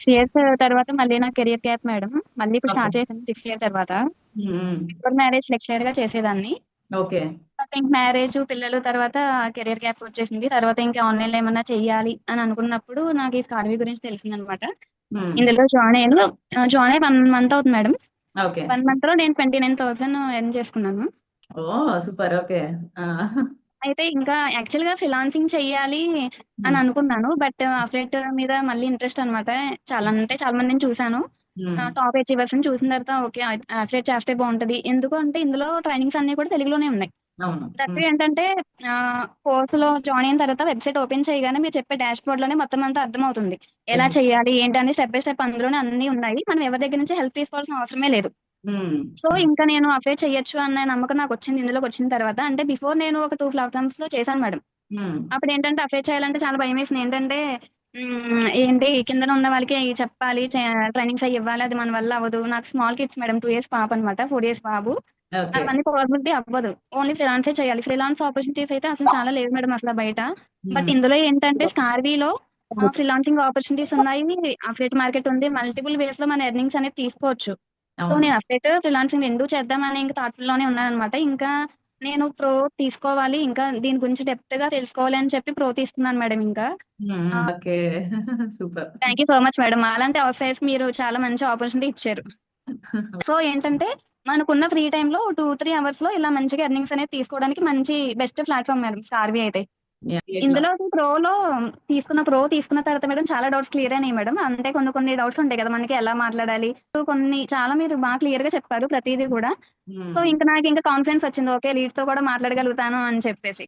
Years తర్వాత మళ్ళీ నా కెరియర్ గ్యాప్ మేడం. మళ్ళీ ఇప్పుడు ఓకే. స్టార్ట్ చేశాను 6 ఇయర్ తర్వాత. హ్మ్. బిఫోర్ మ్యారేజ్ లెక్చరర్‌గా చేసేదాన్ని. ఓకే. బట్ ఇంక మ్యారేజు, పిల్లలు తర్వాత కెరియర్ గ్యాప్ వచ్చేసింది. తర్వాత ఇంకా ఆన్‌లైన్‌లో ఏమన్నా చెయ్యాలి అని అనుకున్నప్పుడు నాకు ఈ స్కార్వీ గురించి తెలిసిందనమాట. హ్మ్. ఇందులో జాయిన్ అయ్యాను. జాయిన్ అయ్యి 1 మంత్ అవుతుంది మేడం. ఓకే. 1 మంత్‌లో నేను 29,000 ఎర్న్ చేసుకున్నాను. ఓహ్! సూపర్. ఓకే. ఆ! అయితే ఇంకా యాక్చువల్‌గా ఫ్రీలాన్సింగ్ చెయ్యాలి అని హ్మ్. అనుకున్నాను. బట్ అఫిలియేట్ మీద మళ్ళీ ఇంట్రెస్ట్ అనమాట. చాలా అంటే చాలా మందిని చూసాను. హ్మ్. టాప్ అచీవర్స్‌ని చూసిన తర్వాత ఓకే. అఫిలియేట్ చేస్తే బావుంటది. ఎందుకు అంటే ఇందులో ట్రైనింగ్స్ అన్నీ కూడా తెలుగులోనే ఉన్నాయి. అవును. దట్టు హ్మ్. ఏంటంటే కోర్స్‌లో జాయిన్ అయిన తర్వాత వెబ్‌సైట్ ఓపెన్ చేయగానే మీరు చెప్పే డాష్‌బోర్డ్‌లోనే మొత్తం అంతా అర్థమవుతుంది. ఎలా ఎగ్జాక్ట్. చేయాలి? ఏంటి? అని స్టెప్ బై స్టెప్ అందులోనే అన్నీ ఉన్నాయి. మనం ఎవరి దగ్గర నుంచి హెల్ప్ తీసుకోవాల్సిన అవసరమే లేదు. హ్మ్. సో, హ్మ్. ఇంకా నేను అఫిలియేట్ చేయొచ్చు అన్న నమ్మకం నాకొచ్చింది ఇందులోకొచ్చిన తర్వాత. అంటే బిఫోర్ నేను ఒక 2 ప్లాట్‌ఫార్మ్స్‌లో చేశాను మేడం. హ్మ్. అప్పుడేంటంటే అఫిలియేట్ చేయాలంటే చాలా భయమేసింది. ఏంటంటే ఏంటి కిందన ఉన్న వాళ్ళకి అయి చెప్పాలి, ట్రైనింగ్స్ అయి ఇవ్వాలి. అది మన వల్ల అవ్వదు. నాకు స్మాల్ కిడ్స్ మేడం. 2 ఇయర్స్ పాపనమాట. 4 ఇయర్స్ బాబు. ఓకే. అవన్నీ పాసిబిలిటీ అవ్వదు. ఓన్లీ ఫ్రీలాన్సే చేయాలి. ఫ్రీలాన్స్ ఆపర్చునిటీస్ అయితే అసలు చాలా లేవు మేడం అసల బయట. బట్ హ్మ్. ఇందులో ఏంటంటే స్కార్వీలో ఫ్రీలాన్సింగ్ ఆపర్చునిటీస్ ఉన్నాయి. అఫిలియేట్ మార్కెట్ ఉంది. మల్టిపుల్ వేస్‌లో మన ఎర్నింగ్స్ అనేది తీసుకోవచ్చు. సో, అవును. నేను అఫిలియేట్, ఫ్రీలాన్సింగ్ 2 చేద్దామని ఇంక థాట్‌లోనే ఉన్నాననమాట. ఇంకా నేను ప్రో తీసుకోవాలి. ఇంకా దీని గురించి డెప్త్‌గా తెలుసుకోవాలి అని చెప్పి ప్రో తీసుకున్నాను మేడం ఇంకా. హ్మ్. హ్మ్. ఆహ్, okay. Super. Thank you so much madam. మాలాంటి హౌస్ వైఫ్స్‌కి మీరు చాలా మంచి ఆపర్చునిటీ ఇచ్చారు. సో, ఏంటంటే మనకున్న ఫ్రీ టైమ్‌లో 2, 3 అవర్స్‌లో ఇలా మంచిగా ఎర్నింగ్స్ అనేది తీసుకోవడానికి మంచి బెస్ట్ ప్లాట్‌ఫార్మ్ మేడం స్టార్‌వి అయితే. యాహ్! ఇందులో ప్రో తీసుకున్న తర్వాత మేడం చాలా డౌట్స్ క్లియర్ అయినాయి మేడం. అంటే కొన్ని కొన్ని డౌట్స్ ఉంటాయి కదా! మనకి ఎలా మాట్లాడాలి? కొన్ని చాలా మీరు క్లియర్‌గా చెప్పారు ప్రతీది కూడా. సో, హ్మ్. ఇంక నాకింక కాన్ఫిడెన్స్ వచ్చింది. ఓకే. లీడ్స్‌తో కూడా మాట్లాడగలుగుతాను అని చెప్పేసి.